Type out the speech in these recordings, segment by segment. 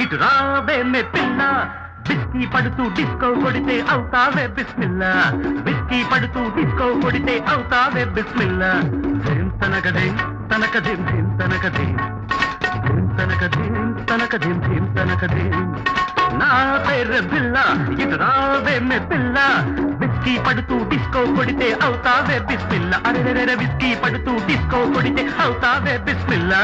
ఇటు రావే మే పిల్ల బిస్కీ పడుతూ డిస్కో కొడితే అవుతావే బిస్మిల్లా బిస్కీ పడుతూ డిస్కో కొడితే అవుతావే బిస్మిల్లా తనకదేం తనకదేం తనకదేం తనకదేం తనకదేం తనకదేం నా పేరు బిల్ల ఇటు రావే మే పిల్ల బిస్కీ పడుతూ డిస్కో కొడితే అవుతావే బిస్మిల్లా అరే బిస్కీ పడుతూ డిస్కో కొడితే అవుతావే బిస్మిల్లా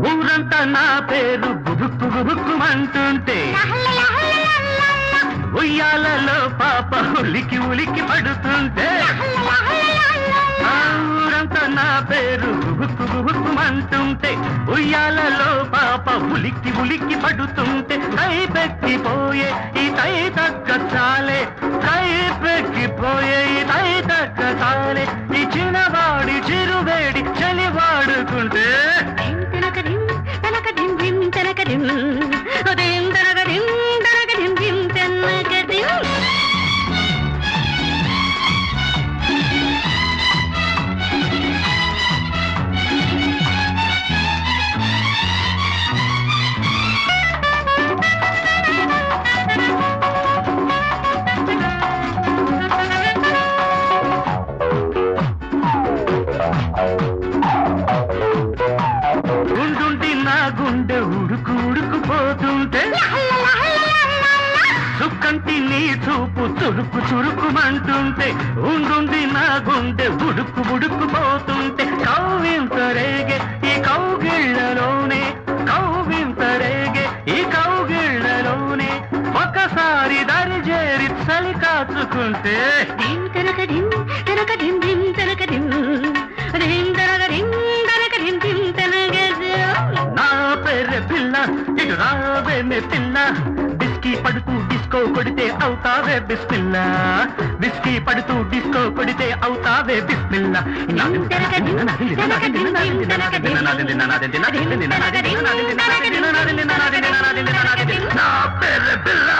ఊరంతా నా పేరు గుబుక్కు గుబుక్కుమంటుంటే ఉయ్యాలలో పాప ఉలికి ఉలికి పడుతుంటే ఊరంతా నా పేరు గుబుక్కు గుబుక్కుమంటుంటే ఉయ్యాలలో పాప ఉలికి ఉలికి పడుతుంటే కై పెక్కిపోయే ఈ తై తగ్గ చాలే కై పెక్కిపోయే ఈ తై తగ్గ చాలే ఈ చిన్నవాడి చిరువేడి చలివాడుకుంటే గుండె ఉడుకు ఉడుకుపోతుంటే సుక్కంటి నీ చూపు చురుకు చురుకుమంటుంటే ఉండుండి నా గుండె ఉడుకు ఉడుకుపోతుంటే కవ్వింతరేగే ఈ కౌగిళ్లలోనే కవ్వింతరేగే ఈ కౌగిళ్లలోనే ఒకసారి దరిజేరి చలి కాచుకుంటే నా పేరు పిల్ల ఇటు రావే మే పిల్ల బిస్కీ పడుతూ డిస్కో కొడితే అవుతావే బిస్మిల్లా బిస్కీ పడుతూ డిస్కో కొడితే అవుతావే బిస్మిల్లా నా పేరు పిల్ల